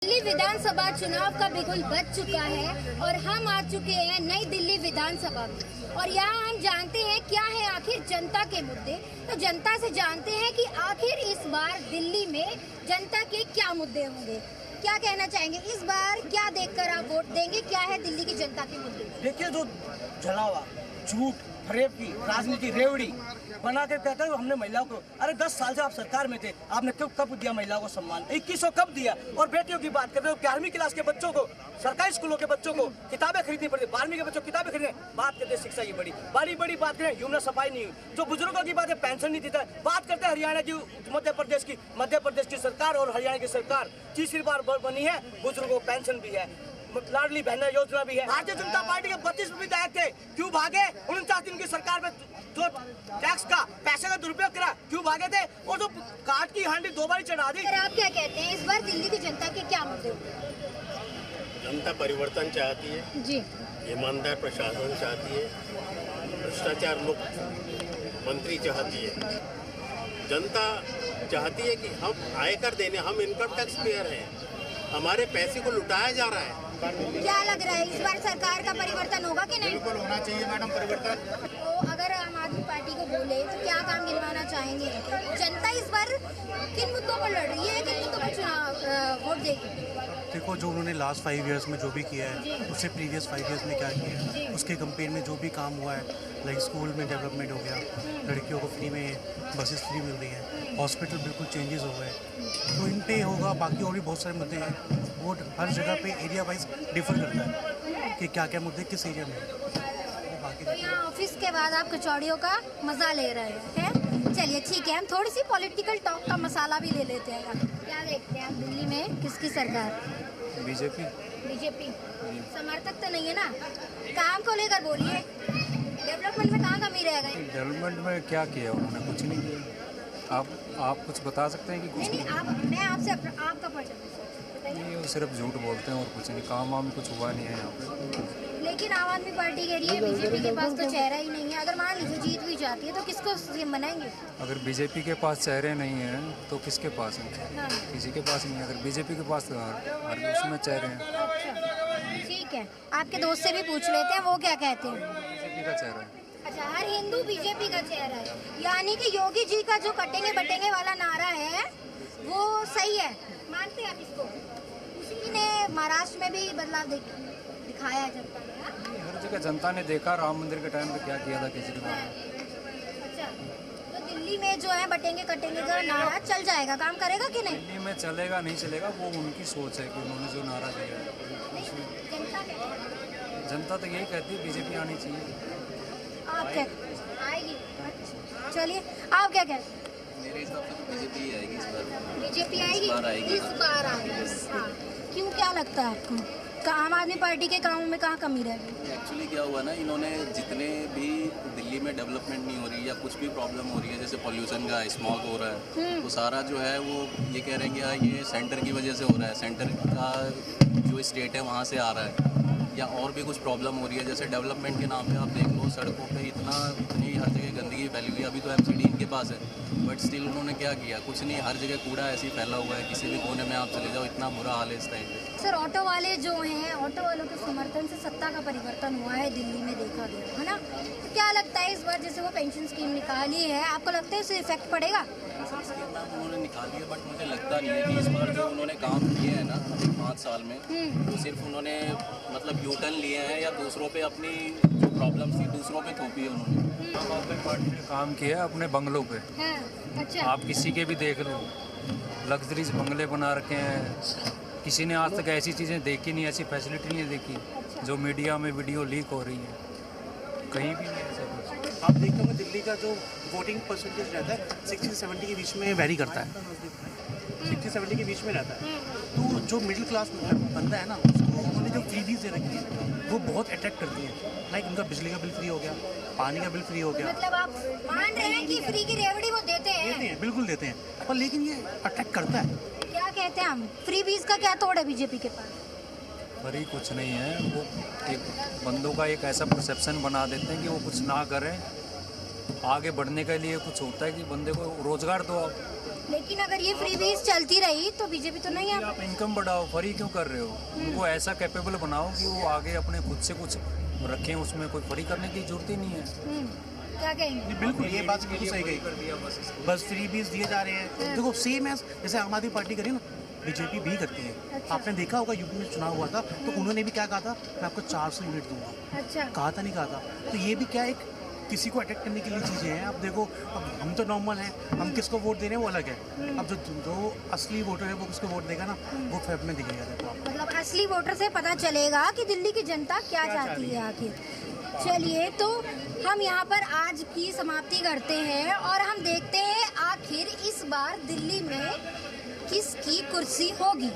दिल्ली विधानसभा चुनाव का बिगुल बज चुका है और हम आ चुके हैं नई दिल्ली विधानसभा में और यहाँ हम जानते हैं क्या है आखिर जनता के मुद्दे। तो जनता से जानते हैं कि आखिर इस बार दिल्ली में जनता के क्या मुद्दे होंगे, क्या कहना चाहेंगे इस बार, क्या देखकर आप वोट देंगे, क्या है दिल्ली की जनता के मुद्दे। देखिए जो जलावा झूठ फरेब की राजनीति रेवड़ी बना के कहते हैं हमने महिलाओं को, अरे 10 साल से आप सरकार में थे, आपने कब दिया महिलाओं को सम्मान, 2100 कब दिया। और बेटियों की बात कर रहे हो, 11वीं क्लास के बच्चों को, सरकारी स्कूलों के बच्चों को किताबें खरीदनी पड़ती, 12वीं के बच्चों को किताबें खरीदने। बात करते हैं शिक्षा की बड़ी बात करें, ह्यूमन सफाई नहीं हुई। जो बुजुर्गों की बात है, पेंशन नहीं देता। बात करते हैं हरियाणा की, मध्य प्रदेश की सरकार और हरियाणा की सरकार तीसरी बार बनी है, बुजुर्गों को पेंशन भी है, लाडली बहना योजना भी है। भारतीय जनता पार्टी के 32 विधायक थे, क्यों भागे? 49 दिन की सरकार में जो टैक्स का पैसे का दुरुपयोग करा, क्यों भागे थे? और जो काट की हांडी 2 बार चढ़ा दी। आप क्या कहते हैं इस बार दिल्ली की जनता के क्या मुद्दे? जनता परिवर्तन चाहती है जी, ईमानदार प्रशासन चाहती है, भ्रष्टाचार मुक्त मंत्री चाहती है। जनता चाहती है कि हम आयकर देने, हम इनकम टैक्स पेयर हैं, हमारे पैसे को लुटाया जा रहा है। क्या लग रहा है इस बार सरकार का परिवर्तन होगा कि नहीं? बिल्कुल होना चाहिए मैडम परिवर्तन। तो अगर आम आदमी पार्टी को बोले तो क्या काम गिनवाना चाहेंगे? जनता इस बार किन मुद्दों पर लड़ रही है, किन मुद्दों पर चुनाव वोट देगी? देखो, जो उन्होंने लास्ट 5 इयर्स में जो भी किया है, उससे प्रीवियस 5 इयर्स में क्या किया है, उसके कंपेयर में जो भी काम हुआ है, लाइक स्कूल में डेवलपमेंट हो गया, लड़कियों को फ्री में बसेस फ्री मिल रही हैं, हॉस्पिटल बिल्कुल चेंजेस हो गए, तो इन पे होगा। बाकी और भी बहुत सारे मुद्दे हैं, वो हर जगह पे एरिया वाइज डिफर करता है कि क्या क्या मुद्दे किस एरिया में है। तो यहाँ ऑफिस के बाद आप कचौड़ियों का मजा ले रहे हैं? चलिए ठीक है, हम थोड़ी सी पॉलिटिकल टॉक का मसाला भी ले लेते हैं। क्या देखते हैं आप दिल्ली में किसकी सरकार? बीजेपी समर्थक तो नहीं है ना? काम को लेकर बोलिए, डेवलपमेंट में कहाँ कमी रह गई? डेवलपमेंट में क्या किया उन्होंने? कुछ नहीं किया। आप कुछ बता सकते हैं कि कुछ नहीं, मैं आपसे आपका पर्चा नहीं, वो सिर्फ झूठ बोलते हैं और कुछ नहीं, काम वाम कुछ हुआ नहीं है यहाँ पे। लेकिन आम आदमी पार्टी कह रही है बीजेपी के पास तो चेहरा ही नहीं है, अगर मान लीजिए जीत भी जाती है तो किसको सीएम बनाएंगे? अगर बीजेपी के पास चेहरे नहीं हैं तो किसके पास हैं? हाँ। किसी के पास नहीं है। अगर बीजेपी के पास तो हर उसमें चेहरे हैं। अच्छा ठीक है, आपके दोस्त से भी पूछ लेते हैं वो क्या कहते हैं। बीजेपी का चेहरा है। अच्छा, हर हिंदू बीजेपी का चेहरा है, यानी कि योगी जी का जो कटेंगे बटेंगे वाला नारा है वो सही है, मानते हैं आप इसको? उसी ने महाराष्ट्र में भी बदलाव दिखाया है जनता ने। हाँ? हर जगह जनता ने देखा राम मंदिर के टाइम पे क्या किया था केजरीवाल ने। अच्छा, तो दिल्ली में जो है बटेंगे कटेंगे का नारा चल जाएगा, काम करेगा कि नहीं? दिल्ली में चलेगा नहीं चलेगा वो उनकी सोच है कि उन्होंने जो नारा दिया है। जनता क्या? जनता तो यही कहती है बीजेपी आनी चाहिए। आप क्या आएगी? अच्छा चलिए, आप क्या कहते हैं? मेरे हिसाब से तो बीजेपी ही आएगी इस बार। बीजेपी आएगी? इस बार आएगी। हाँ, क्यों, क्या लगता है आपको? आम आदमी पार्टी के कामों में कहाँ कमी रह गई? एक्चुअली क्या हुआ ना, इन्होंने जितने भी दिल्ली में डेवलपमेंट नहीं हो रही या कुछ भी प्रॉब्लम हो रही है, जैसे पोल्यूशन का, स्मॉग हो रहा है, तो सारा जो है वो ये कह रहे हैं कि हाँ ये सेंटर की वजह से हो रहा है, सेंटर का जो स्टेट है वहाँ से आ रहा है, या और भी कुछ प्रॉब्लम हो रही है। जैसे डेवलपमेंट के नाम पे आप देख लो, सड़कों पे इतनी हर जगह गंदगी फैली हुई है। अभी तो एमसीडी इनके पास है, बट स्टिल उन्होंने क्या किया? कुछ नहीं, हर जगह कूड़ा ऐसे ही फैला हुआ है, किसी भी कोने में आप चले जाओ, इतना बुरा हाल है इस टाइम पे। सर, ऑटो वाले जो हैं, ऑटो वालों के समर्थन से सत्ता का परिवर्तन हुआ है दिल्ली में, देखा गया है ना? तो क्या लगता है इस बार जैसे वो पेंशन स्कीम निकाली है, आपको लगता है इससे इफेक्ट पड़ेगा? पेंशन स्कीम नाम उन्होंने निकाली है, बट मुझे लगता नहीं है कि इस बार जो उन्होंने काम किए हैं ना 5 साल में, तो सिर्फ उन्होंने मतलब यू टर्न लिए हैं या दूसरों पे अपनी जो प्रॉब्लम्स थी दूसरों पे थोपी है उन्होंने। आम आदमी पार्टी ने काम किया है अपने बंगलों पे। हाँ, अच्छा। आप किसी के भी देख लो, लग्जरीज बंगले बना रखे हैं, किसी ने आज तक ऐसी चीज़ें देखी नहीं, ऐसी फैसिलिटी नहीं देखी जो मीडिया में वीडियो लीक हो रही है, कहीं भी नहीं ऐसा कुछ। आप देखते होंगे दिल्ली का जो वोटिंग परसेंटेज रहता है 60 से 70 के बीच में वेरी करता है, 60 से 70 के बीच में रहता है। तो जो मिडिल क्लास बंदा है ना, उसको उन्होंने जो फ्रीबीज दे रखी है वो बहुत अट्रैक्ट करती है। लाइक उनका बिजली का बिल फ्री हो गया, पानी का बिल फ्री हो गया। मतलब आप मान रहे हैं कि फ्री की रेवड़ी वो देते हैं? बिल्कुल देते हैं, पर लेकिन ये अट्रैक्ट करता है। क्या कहते हैं हम, फ्री बीज का क्या तोड़ है बीजेपी के पास? बड़ी कुछ नहीं है, वो एक बंदों का एक ऐसा परसेप्शन बना देते हैं कि वो कुछ ना करें, आगे बढ़ने के लिए कुछ होता है कि बंदे को रोज़गार दो आप, लेकिन अगर ये फ्रीबीज चलती रही तो बीजेपी तो नहीं है। आप इनकम बढ़ाओ, फ्री क्यों कर रहे हो? उनको ऐसा कैपेबल बनाओ कि वो आगे अपने खुद से कुछ रखें, उसमें कोई फ्री करने की जरूरत ही नहीं है। क्या कहेंगे? नहीं, बिल्कुल ये बात बिल्कुल सही कही। बस फ्री बीज दिए जा रहे हैं। देखो सेम है जैसे आम आदमी पार्टी करी ना, बीजेपी भी करती है। अच्छा। आपने देखा होगा यूपी में चुनाव हुआ था तो उन्होंने भी क्या कहा था, मैं आपको 400 यूनिट दूंगा। अच्छा, कहा था नहीं कहा था। तो ये भी क्या एक किसी को अटैक करने के लिए चीज़ें हैं। अब देखो, अब हम तो नॉर्मल हैं, हम किसको वोट दे रहे हैं वो अलग है। अब जो असली वोटर है वो किसको वोट देगा ना, वो फेब में दिखेगा। देखो आप, मतलब असली वोटर से पता चलेगा कि दिल्ली की जनता क्या चाहती है आखिर। चलिए, तो हम यहाँ पर आज की समाप्ति करते हैं और हम देखते हैं आखिर इस बार दिल्ली में किसकी कुर्सी होगी।